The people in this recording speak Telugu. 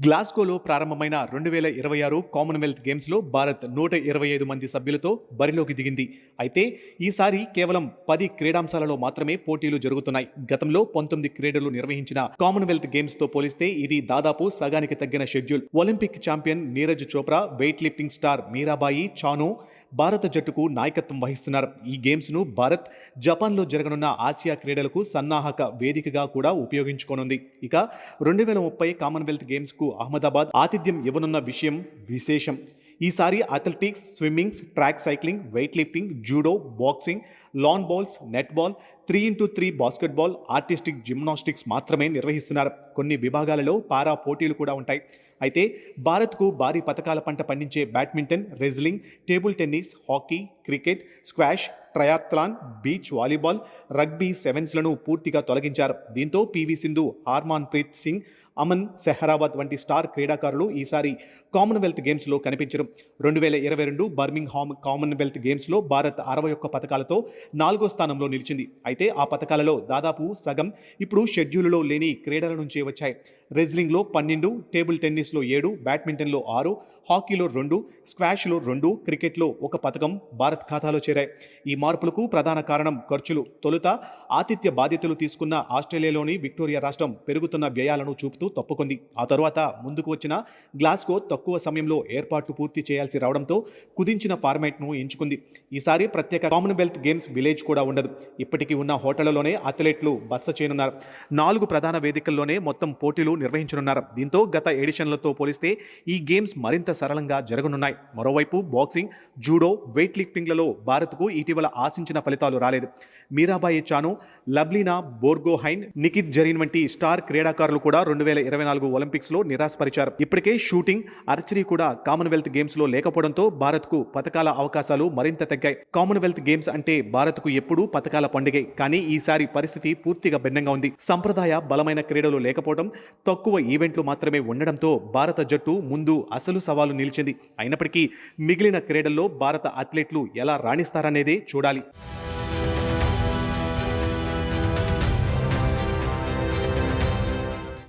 గ్లాస్గోలో ప్రారంభమైన 2026 కామన్వెల్త్ గేమ్స్లో భారత్ 125 మంది సభ్యులతో బరిలోకి దిగింది. అయితే ఈసారి కేవలం 10 క్రీడాంశాలలో మాత్రమే పోటీలు జరుగుతున్నాయి. గతంలో 19 క్రీడలు నిర్వహించిన కామన్వెల్త్ గేమ్స్తో పోలిస్తే ఇది దాదాపు సగానికి తగ్గిన schedule. Olympic champion Neeraj Chopra, weight lifting star Mirabai Chanu భారత జట్టుకు నాయకత్వం వహిస్తున్నారు. ఈ గేమ్స్ను భారత్ జపాన్లో జరగనున్న ఆసియా క్రీడలకు సన్నాహక వేదికగా కూడా ఉపయోగించుకోనుంది. ఇక 2030 కామన్వెల్త్ గేమ్స్కు అహ్మదాబాద్ ఆతిథ్యం ఇవ్వనున్న విషయం విశేషం. ఈసారి athletics, swimmings, track cycling, weight lifting, judo, boxing, lawn balls, net ball, 3x3 basketball, artistic gymnastics మాత్రమే నిర్వహిస్తున్నారు. కొన్ని విభాగాలలో పారా పోటీలు కూడా ఉంటాయి. అయితే భారత్కు భారీ పతకాల పంట పండించే badminton, wrestling, table tennis, hockey, cricket, squash, triathlon, beach volleyball, rugby సెవెన్స్లను పూర్తిగా తొలగించారు. దీంతో పీవీ సింధు, హార్మాన్ ప్రీత్ సింగ్, అమన్ సెహ్రావత్ వంటి స్టార్ క్రీడాకారులు ఈసారి కామన్వెల్త్ గేమ్స్లో కనిపించరు. 2022 బర్మింగ్హామ్ కామన్వెల్త్ గేమ్స్లో భారత్ 61 పతకాలతో 4వ స్థానంలో నిలిచింది. అయితే ఆ పతకాలలో దాదాపు సగం ఇప్పుడు షెడ్యూలులో లేని క్రీడల నుంచే వచ్చాయి. రెజ్లింగ్లో 12, టేబుల్ టెన్నిస్లో 7, బ్యాడ్మింటన్లో 6, హాకీలో 2, స్క్వాష్లో 2, క్రికెట్లో 1 పతకం భారత్ ఖాతాలో చేరాయి. ఈ మార్పులకు ప్రధాన కారణం ఖర్చులు. తొలుత ఆతిథ్య బాధ్యతలు తీసుకున్న ఆస్ట్రేలియాలోని విక్టోరియా రాష్ట్రం పెరుగుతున్న వ్యయాలను చూపుతూ తప్పుకుంది. ఆ తరువాత ముందుకు వచ్చిన గ్లాస్గో తక్కువ సమయంలో ఏర్పాట్లు పూర్తి చేయాల్సి రావడంతో కుదించిన ఫార్మాట్ను ఎంచుకుంది. ఈసారి ప్రత్యేక కామన్వెల్త్ గేమ్స్ విలేజ్ కూడా ఉండదు. ఇప్పటికీ ఉన్న హోటళ్లలోనే అథ్లెట్లు బస చేయనున్నారు. 4 ప్రధాన వేదికల్లోనే మొత్తం పోటీలు నిర్వహించనున్నారు. దీంతో గత ఎడిషన్లతో పోలిస్తే ఈ గేమ్స్ మరింత సరళంగా జరగనున్నాయి. మరోవైపు బాక్సింగ్, జూడో, వెయిట్ లిఫ్టింగ్లలో భారత్కు ఇటీవల ఆశించిన ఫలితాలు రాలేదు. మీరాబాయి చాను, లవ్లీనా బోర్గోహైన్, నిఖిత్ జరీన్ వంటి స్టార్ క్రీడాకారులు కూడా 2024 ఒలింపిక్స్లో నిరాశపరిచారు. ఇప్పటికే షూటింగ్, ఆర్చరీ కూడా కామన్వెల్త్ గేమ్స్లో లేకపోవడంతో భారత్కు పతకాల అవకాశాలు మరింత తగ్గాయి. కామన్వెల్త్ గేమ్స్ అంటే భారత్కు ఎప్పుడూ పతకాల పండుగే. కానీ ఈసారి పరిస్థితి పూర్తిగా భిన్నంగా ఉంది. సంప్రదాయ బలమైన క్రీడలు లేకపోవడం, తక్కువ ఈవెంట్లు మాత్రమే ఉండడంతో భారత జట్టు ముందు అసలు సవాలు నిలిచింది. అయినప్పటికీ మిగిలిన క్రీడల్లో భారత అథ్లెట్లు ఎలా రాణిస్తారనేదే చూడాలి.